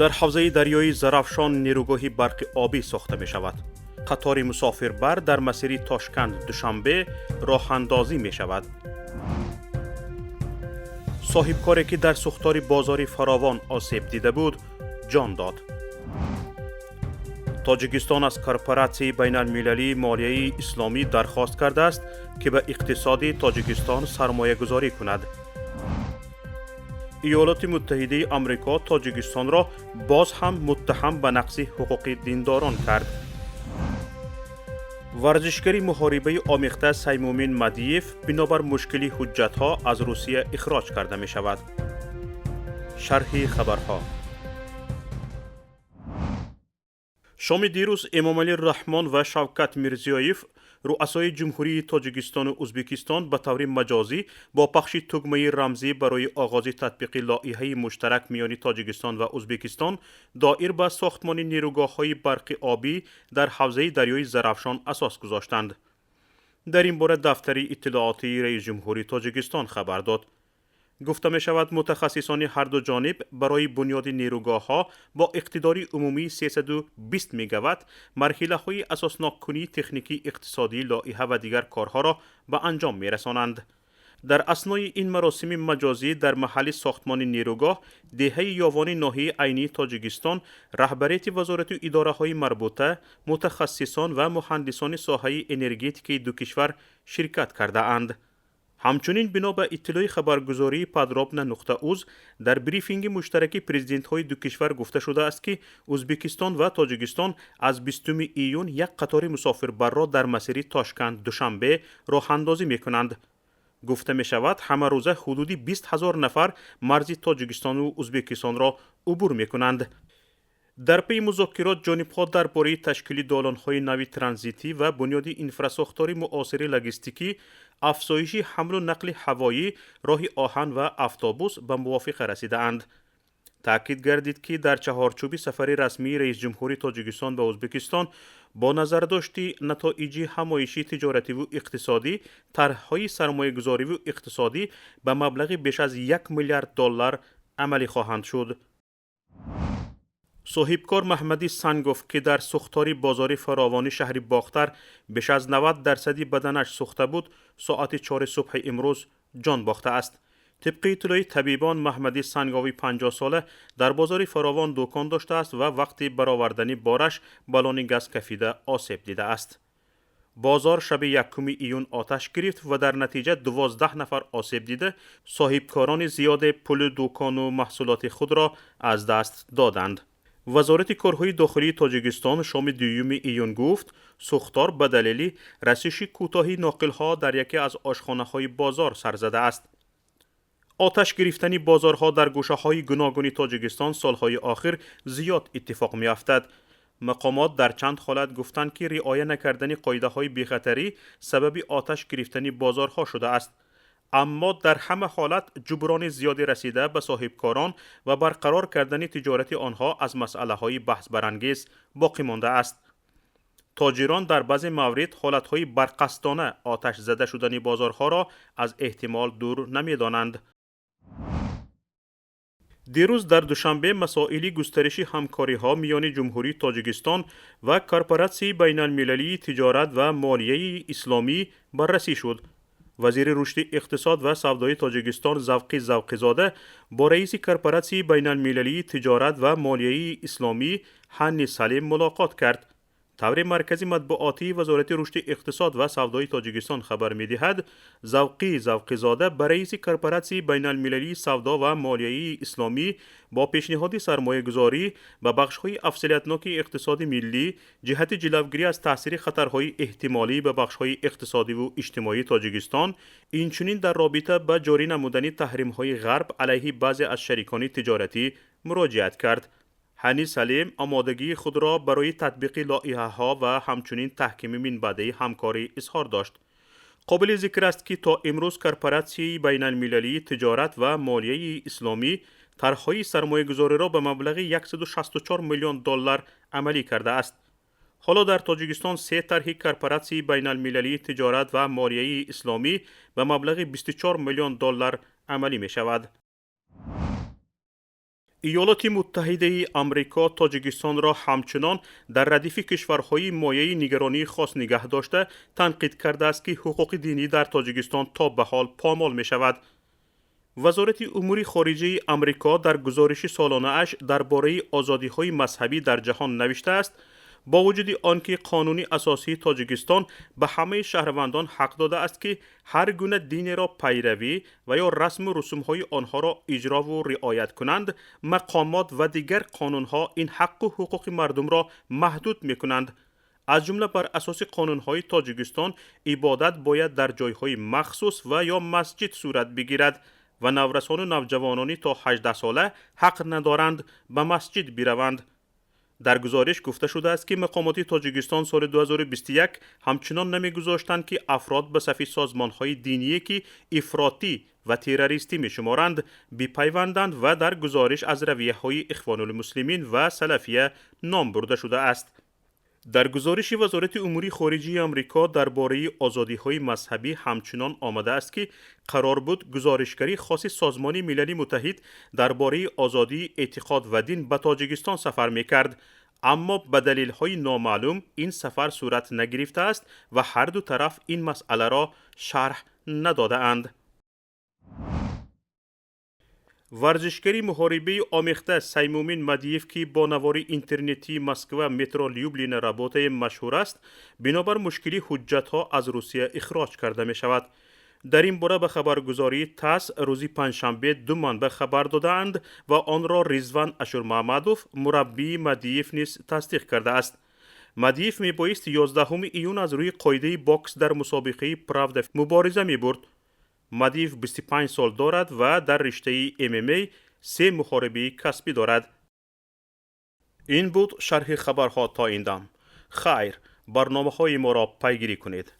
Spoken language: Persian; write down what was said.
در حوزه دریای زرافشان نیروگاهی برق آبی ساخته می شود. قطار مسافربر در مسیر تاشکند دوشنبه راه اندازی می شود. صاحبکاری که در سوختار بازار فراوان آسیب دیده بود جان داد. تاجیکستان از کورپوراسیون بین المللی مالیه اسلامی درخواست کرده است که به اقتصاد تاجیکستان سرمایه گذاری کند. ایالات متحده آمریکا تاجیکستان را باز هم متهم به نقض حقوق دینداران کرد. ورزشگری محاربه آمیخته سیمومین مدیف بنابر مشکلی حجت‌ها از روسیه اخراج کرده می شود. شرح خبرها. شام دیروز امامعلی رحمان و شوکت میرزیویف رؤسای جمهوری تاجیکستان و ازبکستان به طور مجازی با پخش تگمه رمزی برای آغاز تطبیق لایحه مشترک میان تاجیکستان و ازبکستان دایر به ساختمان نیروگاه‌های برق آبی در حوزه دریای زرافشان اساس گذاشتند. در این باره دفتر اطلاعاتی رئیس جمهوری تاجیکستان خبر داد. گفته می شود متخصصان هر دو جانب برای بنیاد نیروگاه‌ها با اقتدار عمومی 320 میگاوات مرحله های اساسناک کنی تکنیکی اقتصادی لایحه و دیگر کارها را به انجام می رسانند. در اثنای این مراسم مجازی در محل ساختمان نیروگاه دهه یاوان ناحیه عینی تاجیکستان رهبریت وزارت و اداره های مربوطه متخصصان و مهندسان ساحه انرژتیکی دو کشور شرکت کرده اند. همچنین بنا به اطلاع خبرگزاری پادرابنا.uz در بریفینگ مشترک پرزیدنت های دو کشور گفته شده است که ازبکستان و تاجیکستان از 20 ایون یک قطار مسافربر را در مسیر تاشکند دوشنبه راه اندازی می کنند. گفته می شود همه روزه حدود 20,000 نفر مرز تاجیکستان و ازبکستان را عبور می کنند. در پی مذاکرات جانب‌ها درباره تشکیل دالان‌های نوی ترانزیتی و بنیاد انفراساختار معاصر لوجستیکی، افزایش حمل و نقل هوایی، راه آهن و اتوبوس به موافقه رسیده‌اند. تاکید گردید که در چهارچوب سفر رسمی رئیس جمهوری تاجیکستان به ازبکستان با نظر داشتی نتایج همایشی تجارتی و اقتصادی، طرح‌های سرمایه‌گذاری و اقتصادی به مبلغ بیش از 1 میلیارد دلار عملی خواهند شد. صاحبکار محمدی سنگوف که در سوختار بازار فراوان شهر باختر بیش از 90% بدنش سوخته بود، ساعت 4 صبح امروز جان باخته است. طبق اطلاع طبیبان محمدی سنگاوی 50 ساله در بازار فراوان دکان داشته است و وقتی برآوردن بارش بالون گاز کفیده آسیب دیده است. بازار شب 1 ایون آتش گرفت و در نتیجه 12 نفر آسیب دیده، صاحبکاران زیاد پول دکان و محصولات خود را از دست دادند. وزارت کارهای داخلی تاجیکستان شام 2 ایون گفت سوختار به دلیل رسش کوتاهی ناقل‌ها در یکی از آشخانه‌های بازار سر زده است. آتش گرفتن بازارها در گوشه‌های گوناگون تاجیکستان سالهای آخر زیاد اتفاق می‌افتد. مقامات در چند حالت گفتند که رعایت نکردن قاعده‌های بی‌خطری سبب آتش گرفتن بازارها شده است. اما در همه حالت جبران زیادی رسیده به صاحبکاران و برقرار کردن تجارت آنها از مسئله‌های بحث برانگیز باقی مانده است. تاجران در بعضی موارد حالت‌های برقصدانه آتش زده شدن بازارها را از احتمال دور نمی‌دانند. دیروز در دوشنبه مسائل گسترش همکاری‌ها میان جمهوری تاجیکستان و کورپوراسیون بین المللی تجارت و مالیه اسلامی بررسی شد. وزیر رشد اقتصاد و سودای تاجیکستان ذوقی زاده با رئیس کورپوراسیون بین المللی تجارت و مالیه اسلامی هانی سلیم ملاقات کرد. طور مرکزی مطبوعاتی وزارت رشد اقتصاد و سودای تاجیکستان خبر می‌دهد ذوقی زاده به رئیس کورپوراسیون بین المللی سودا و مالیه اسلامی با پیشنهاد سرمایه‌گذاری به بخش‌های افضلیت‌ناک اقتصاد ملی جهت جلوگیری از تاثیر خطرهای احتمالی به بخش‌های اقتصادی و اجتماعی تاجیکستان، اینچنین در رابطه با جاری نمودن تحریم‌های غرب علیه بعضی از شریکان تجارتی مراجعت کرد. هانی سلیم آمادگی خود را برای تطبیق لایحه‌ها و همچنین تحکیم منبع‌های همکاری اظهار داشت. قابل ذکر است که تا امروز کورپوراسیون بین المللی تجارت و مالیه اسلامی طرح‌های سرمایه‌گذاری را به مبلغ 164 میلیون دلار عملی کرده است. حالا در تاجیکستان 3 طرح کورپوراسیون بین المللی تجارت و مالیه اسلامی به مبلغ 24 میلیون دلار عملی می شود. ایالات متحده آمریکا تاجیکستان را همچنان در ردیف کشورهای مایه نگرانی خاص نگه داشته تنقید کرده است که حقوق دینی در تاجیکستان تا به حال پامال می شود. وزارت امور خارجه آمریکا در گزارش سالانه اش درباره آزادی‌های مذهبی در جهان نوشته است با وجود آنکه قانون اساسی تاجیکستان به همه شهروندان حق داده است که هر گونه دین را پیروی و یا رسم و رسوم‌های آنها را اجرا و رعایت کنند، مقامات و دیگر قانون‌ها این حق و حقوق مردم را محدود می‌کنند. از جمله بر اساس قانون‌های تاجیکستان عبادت باید در جای‌های مخصوص و یا مسجد صورت بگیرد و نورسان و نوجوانانی تا 18 ساله حق ندارند به مسجد بروند. در گزارش گفته شده است که مقامات تاجیکستان سال 2021 همچنان نمی‌گذاشتند که افراد به صف سازمان‌های دینی که افراطی و تروریستی می‌شمارند بپیوندند و در گزارش از رویه‌های اخوان المسلمین و سلفیه نام برده شده است. در گزارش وزارت امور خارجه آمریکا درباره آزادی‌های مذهبی همچنان آمده است که قرار بود گزارشگری خاص سازمان ملل متحد درباره آزادی اعتقاد و دین به تاجیکستان سفر می‌کرد، اما به دلیل‌های نامعلوم این سفر صورت نگرفته است و هر دو طرف این مسئله را شرح نداده اند. ورزشگری محاربه آمیخته سیمومین مدیف که با نوار اینترنتی مسکو مترو لیوبلین رابطه مشهور است، بنابر مشکلی حجت‌ها از روسیه اخراج کرده می شود. در این باره به خبرگزاری تاس روز پنجشنبه دو منبع خبر دادند و آن را رضوان اشورمحمدوف مربی مدیف نیز تصدیق کرده است. مدیف می بایست 11 ایون از روی قاعده باکس در مسابقه پراودا مبارزه می برد. مدیف 25 سال دارد و در رشته MMA 3 محاربه کسبی دارد. این بود شرح خبرها تا این دم. خیر، برنامه‌های ما را پیگیری کنید.